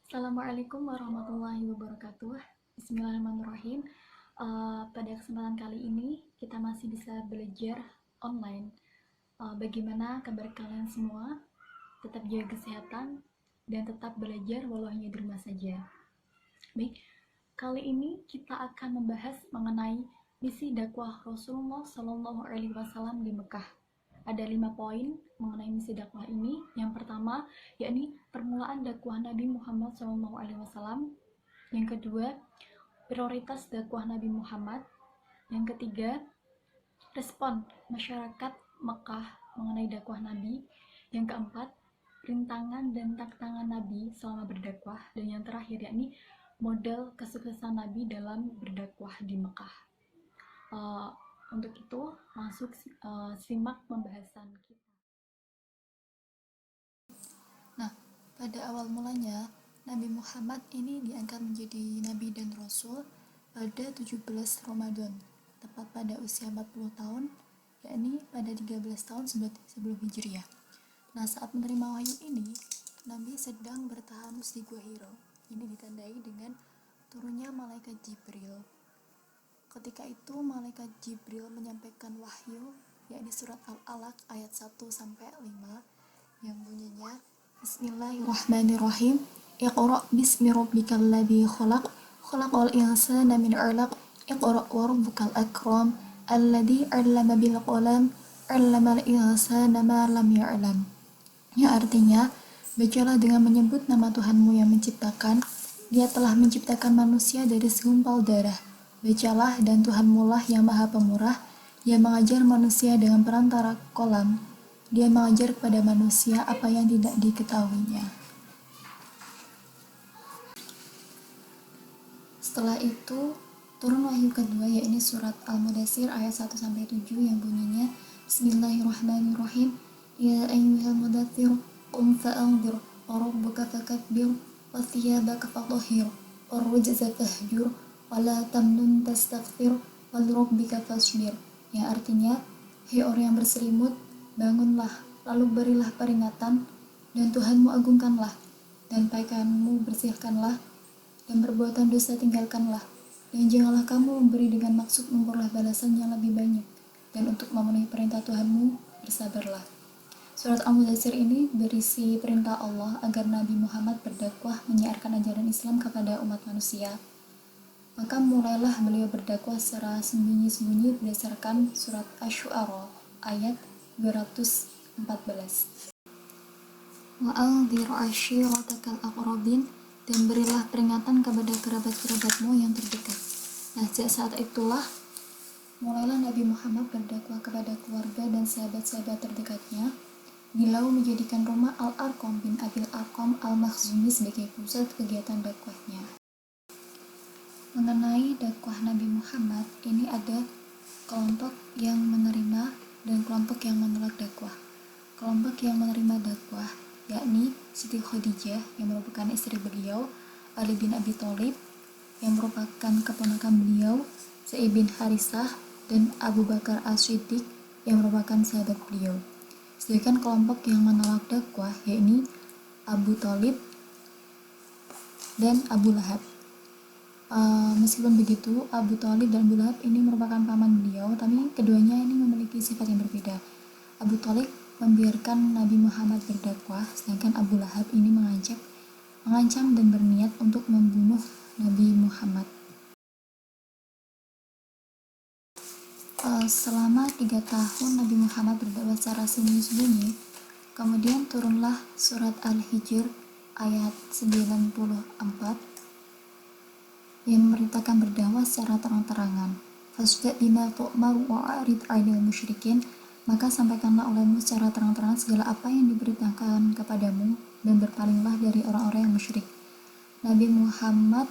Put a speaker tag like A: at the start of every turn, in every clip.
A: Assalamualaikum warahmatullahi wabarakatuh. Bismillahirrahmanirrahim. Pada kesempatan kali ini kita masih bisa belajar online. Bagaimana kabar kalian semua? Tetap jaga kesehatan dan tetap belajar walau hanya di rumah saja. Baik, kali ini kita akan membahas mengenai misi dakwah Rasulullah Shallallahu Alaihi Wasallam di Mekah. Ada 5 poin mengenai misi dakwah ini. Yang pertama, yakni permulaan dakwah Nabi Muhammad SAW. Yang kedua, prioritas dakwah Nabi Muhammad. Yang ketiga, respon masyarakat Mekah mengenai dakwah Nabi. Yang keempat, rintangan dan tantangan Nabi selama berdakwah. Dan yang terakhir, yakni model kesuksesan Nabi dalam berdakwah di Mekah. Uh, untuk itu, masuk simak pembahasan kita. Nah, pada awal mulanya, Nabi Muhammad ini diangkat menjadi Nabi dan Rasul pada 17 Ramadan, tepat pada usia 40 tahun, yakni pada 13 tahun sebelum Hijriah. Nah, saat menerima wahyu ini, Nabi sedang bertahanus di Gua Hiro. Ini ditandai dengan turunnya malaikat Jibril. Ketika itu, malaikat Jibril menyampaikan wahyu, yakni surat Al-Alaq ayat 1-5, yang bunyinya, Bismillahirrahmanirrahim. Iqra bismi rabbikal ladzi khalaq, khalaqal insana min 'alaq, iqra wa rabbukal akram, alladzi 'allama bil qalam, 'allamal insana ma lam ya'lam. Yang artinya, bacalah dengan menyebut nama Tuhanmu yang menciptakan. Dia telah menciptakan manusia dari segumpal darah. Bacalah, dan Tuhanmu lah yang Maha Pemurah. Dia mengajar manusia dengan perantara kolam. Dia mengajar kepada manusia apa yang tidak diketahuinya. Setelah itu, turun wahyu kedua, yakni surat Al-Mudaththir ayat 1-7 yang bunyinya, Bismillahirrahmanirrahim. Ya ayyuhal mudaththir, qum fa'anzir, wa rabbuka fakabbir, wa thiyabaka fatahhir, wa rujza fahjur, wa la tamnun tastaghfir, wa lirabbika fasbir. Yang artinya, hei orang yang berselimut, bangunlah, lalu berilah peringatan, dan Tuhanmu agungkanlah, dan pakaianmu bersihkanlah, dan perbuatan dosa tinggalkanlah, dan janganlah kamu memberi dengan maksud memperoleh balasan yang lebih banyak, dan untuk memenuhi perintah Tuhanmu, bersabarlah. Surat Al-Mudaththir ini berisi perintah Allah agar Nabi Muhammad berdakwah menyiarkan ajaran Islam kepada umat manusia. Maka mulailah beliau berdakwah secara sembunyi-sembunyi berdasarkan surat Asy-Syu'ara ayat 214. Wa anzir ashiratakal aqrabin, dan berilah peringatan kepada kerabat-kerabatmu yang terdekat. Nah, sejak saat itulah mulailah Nabi Muhammad berdakwah kepada keluarga dan sahabat-sahabat terdekatnya. Beliau menjadikan rumah Al-Arqam bin Abil Arqam Al-Makhzumi sebagai pusat kegiatan dakwahnya. Mengenai dakwah Nabi Muhammad, ini ada kelompok yang menerima dan kelompok yang menolak dakwah. Kelompok yang menerima dakwah yakni Siti Khadijah yang merupakan istri beliau, Ali bin Abi Thalib yang merupakan keponakan beliau, Zaid bin Harisah, dan Abu Bakar As-Siddiq yang merupakan sahabat beliau. Sedangkan kelompok yang menolak dakwah yakni Abu Thalib dan Abu Lahab. Meskipun begitu, Abu Thalib dan Abu Lahab ini merupakan paman beliau, tapi keduanya ini memiliki sifat yang berbeda. Abu Thalib membiarkan Nabi Muhammad berdakwah, sedangkan Abu Lahab ini mengancam dan berniat untuk membunuh Nabi Muhammad. Selama 3 tahun Nabi Muhammad berdakwah secara sembunyi-sembunyi, kemudian turunlah surat Al-Hijr ayat 94 yang memerintahkan berdakwah secara terang-terangan. Fasda' bima tu'mar wa a'rid 'anil musyrikin, maka sampaikanlah olehmu secara terang-terangan segala apa yang diberitakan kepadamu, dan berpalinglah dari orang-orang yang musyrik. Nabi Muhammad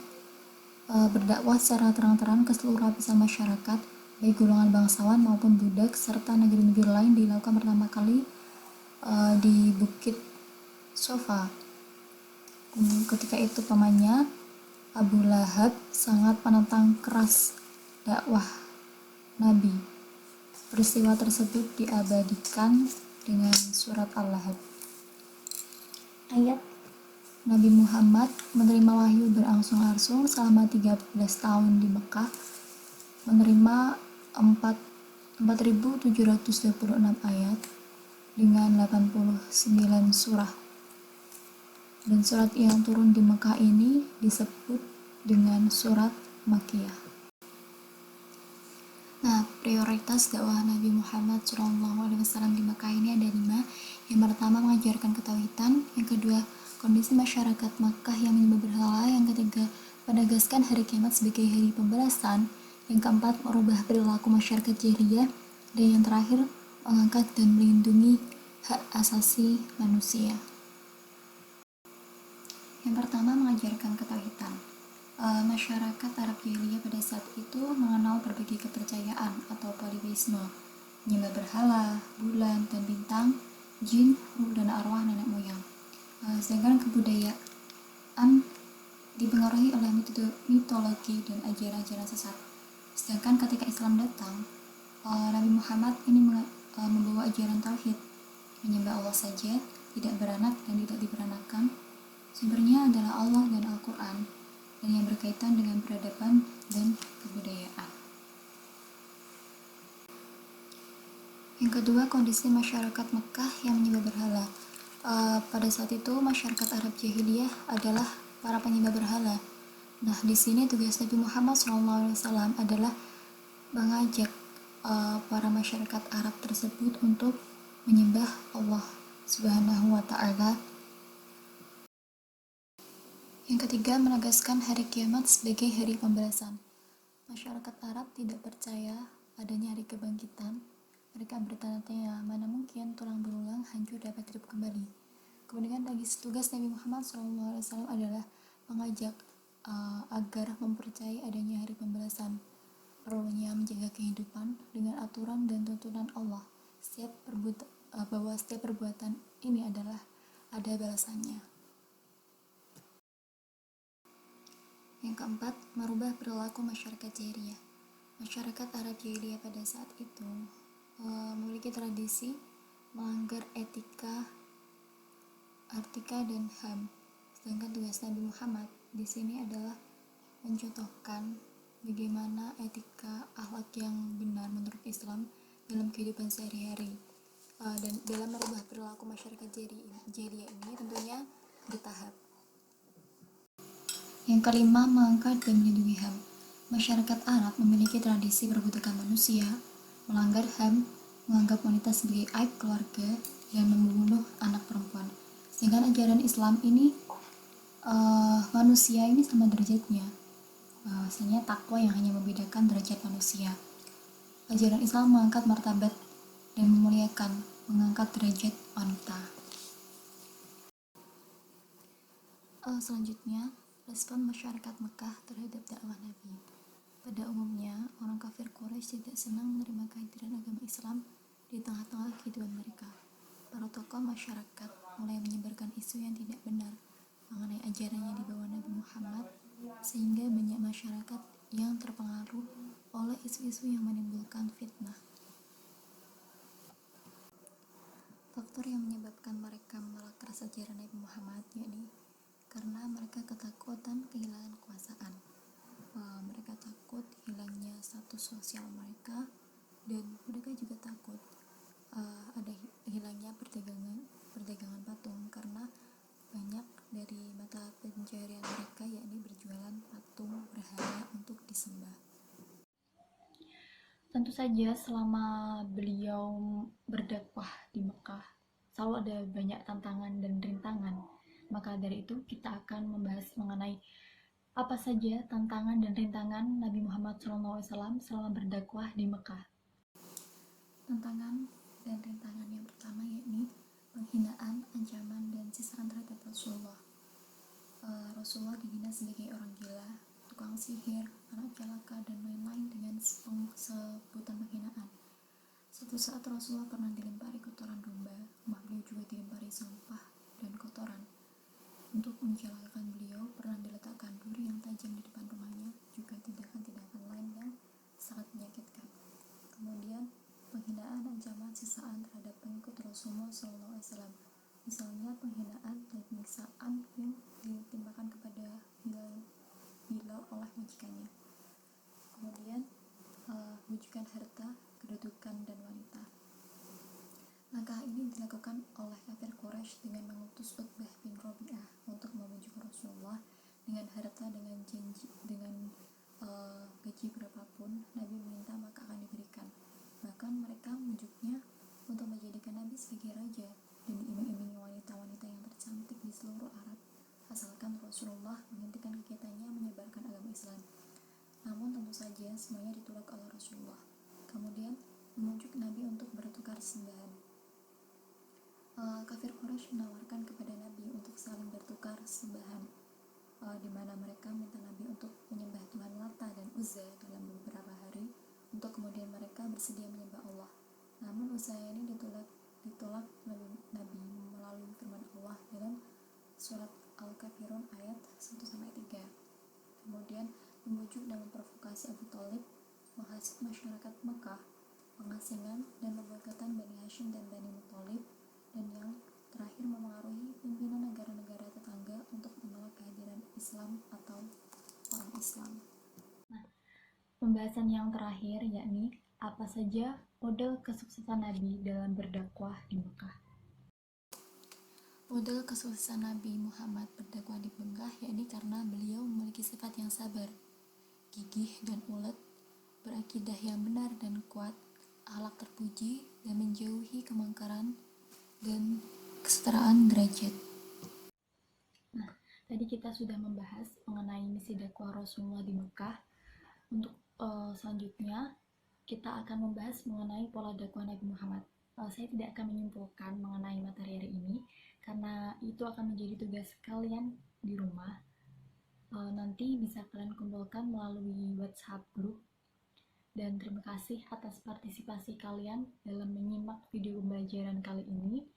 A: berdakwah secara terang-terangan ke seluruh lapisan masyarakat, baik golongan bangsawan maupun budak, serta negeri-negeri lain. Dilakukan pertama kali di Bukit Sofa. Ketika itu pamannya Abu Lahab sangat menentang keras dakwah Nabi. Peristiwa tersebut diabadikan dengan surat Al-Lahab ayat Nabi Muhammad menerima wahyu berangsur-angsung selama 13 tahun di Mekah, menerima 4.726 ayat dengan 89 surah. Dan surat yang turun di Mekah ini disebut dengan surat Makkiyah. Nah, prioritas dakwah Nabi Muhammad SAW di Mekah ini ada 5. Yang pertama, mengajarkan ketauhidan. Yang kedua, kondisi masyarakat Mekah yang menyembah berhala. Yang ketiga, menegaskan hari kiamat sebagai hari pembalasan. Yang keempat, merubah perilaku masyarakat jahiliyah. Dan yang terakhir, mengangkat dan melindungi hak asasi manusia. Yang pertama, mengajarkan ketauhidan. Masyarakat Arab jahiliyah pada saat itu mengenal berbagai kepercayaan atau politeisme, menyembah berhala, bulan dan bintang, jin, ruh dan arwah nenek moyang. Sedangkan kebudayaan dipengaruhi oleh mitologi dan ajaran-ajaran sesat. Sedangkan ketika Islam datang, Nabi Muhammad ini membawa ajaran tauhid, menyembah Allah saja, tidak beranak dan tidak diberanakan. Sumbernya adalah Allah dan Al-Quran, dan yang berkaitan dengan peradaban dan kebudayaan. Yang kedua, kondisi masyarakat Mekah yang menyembah berhala. Pada saat itu masyarakat Arab jahiliyah adalah para penyembah berhala. Nah, di sini tugas Nabi Muhammad SAW adalah mengajak para masyarakat Arab tersebut untuk menyembah Allah Subhanahu wa Ta'ala. Yang ketiga, menegaskan hari kiamat sebagai hari pembalasan. Masyarakat Arab tidak percaya adanya hari kebangkitan. Mereka bertanya-tanya, mana mungkin tulang berulang hancur dapat hidup kembali. Kemudian tugas Nabi Muhammad SAW adalah mengajak agar mempercayai adanya hari pembalasan. Perlunya menjaga kehidupan dengan aturan dan tuntunan Allah. Bahwa setiap perbuatan ini adalah ada balasannya. Yang keempat, merubah perilaku masyarakat jahiliyah. Masyarakat Arab jahiliyah pada saat itu memiliki tradisi melanggar etika dan HAM. Sedangkan tugas Nabi Muhammad di sini adalah mencontohkan bagaimana etika akhlak yang benar menurut Islam dalam kehidupan sehari-hari. Dan dalam merubah perilaku masyarakat jahiliyah ini tentunya bertahap. Yang kelima, mengangkat dan melindungi HAM. Masyarakat Arab memiliki tradisi perbudakan manusia, melanggar HAM, menganggap wanita sebagai aib keluarga, dan membunuh anak perempuan. Sedangkan ajaran Islam ini, manusia ini sama derajatnya. Bahwasanya takwa yang hanya membedakan derajat manusia. Ajaran Islam mengangkat martabat dan memuliakan, mengangkat derajat wanita. Selanjutnya, respon masyarakat Mekah terhadap dakwah Nabi. Pada umumnya, orang kafir Quraisy tidak senang menerima kehadiran agama Islam di tengah-tengah kehidupan mereka. Para tokoh masyarakat mulai menyebarkan isu yang tidak benar mengenai ajaran yang dibawa Nabi Muhammad, sehingga banyak masyarakat yang terpengaruh oleh isu-isu yang menimbulkan fitnah. Faktor yang menyebabkan mereka menolak keras ajaran Nabi Muhammad yakni karena mereka ketakutan kehilangan kekuasaan. Mereka takut hilangnya status sosial mereka, dan mereka juga takut ada hilangnya perdagangan patung, karena banyak dari mata pencaharian mereka yakni berjualan patung berhala untuk disembah. Tentu saja selama beliau berdakwah di Mekah selalu ada banyak tantangan dan rintangan. Maka dari itu kita akan membahas mengenai apa saja tantangan dan rintangan Nabi Muhammad SAW selama berdakwah di Mekah. Tantangan dan rintangan yang pertama yakni penghinaan, ancaman, dan sisaan terhadap Rasulullah. Rasulullah dihina sebagai orang gila, tukang sihir, anak celaka, dan lain-lain dengan sebutan penghinaan. Suatu saat Rasulullah pernah dilempari kotoran domba, rumah beliau juga dilempari sampah dan kotoran. Untuk mencelakakan beliau, pernah diletakkan duri yang tajam di depan rumahnya, juga tindakan-tindakan lain yang sangat menyakitkan. Kemudian, penghinaan, ancaman, sisaan terhadap pengikut Rasulullah SAW. Misalnya penghinaan dan penyiksaan yang ditimpakan kepada Bilal oleh majikannya. Kemudian rujukan harta, kedudukan, dan wanita. Langkah ini dilakukan oleh kafir Quraisy dengan mengutus Utbah bin Rabi'ah untuk membujuk Rasulullah dengan harta, dengan janji, dengan gaji berapapun Nabi meminta maka akan diberikan. Bahkan mereka membujuknya untuk menjadikan Nabi sebagai raja dan diiming-imingi wanita-wanita yang tercantik di seluruh Arab, asalkan Rasulullah menghentikan kegiatannya menyebarkan agama Islam. Namun tentu saja semuanya ditolak oleh Rasulullah. Kemudian membujuk Nabi untuk bertukar sembahan. Kafir Quraisy menawarkan kepada Nabi untuk saling bertukar sembahan, di mana mereka minta Nabi untuk menyembah Tuhan Lata dan Uzza dalam beberapa hari, untuk kemudian mereka bersedia menyembah Allah. Namun usaha ini ditolak Nabi melalui firman Allah dalam surat Al-Kafirun ayat 1-3. Kemudian membujuk dan memprovokasi Abu Thalib, menghasut masyarakat Mekah, pengasingan dan pemboikotan Bani Hashim dan Bani Muthalib, dan yang terakhir memengaruhi pimpinan negara-negara tetangga untuk menolak kehadiran Islam atau orang Islam. Nah, pembahasan yang terakhir yakni apa saja model kesuksesan Nabi dalam berdakwah di Mekah. Model kesuksesan Nabi Muhammad berdakwah di Mekah yakni karena beliau memiliki sifat yang sabar, gigih dan ulet, berakidah yang benar dan kuat, akhlak terpuji, dan menjauhi kemungkaran dan kesetaraan derajat. Nah, tadi kita sudah membahas mengenai misi dakwah Rasulullah di Mekah. Untuk selanjutnya kita akan membahas mengenai pola dakwah Nabi Muhammad. Saya tidak akan menyimpulkan mengenai materi hari ini karena itu akan menjadi tugas kalian di rumah. Nanti bisa kalian kumpulkan melalui WhatsApp group. Dan terima kasih atas partisipasi kalian dalam menyimak video pembelajaran kali ini.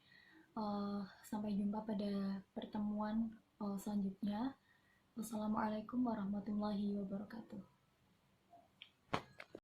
A: Sampai jumpa pada pertemuan selanjutnya. Wassalamualaikum warahmatullahi wabarakatuh.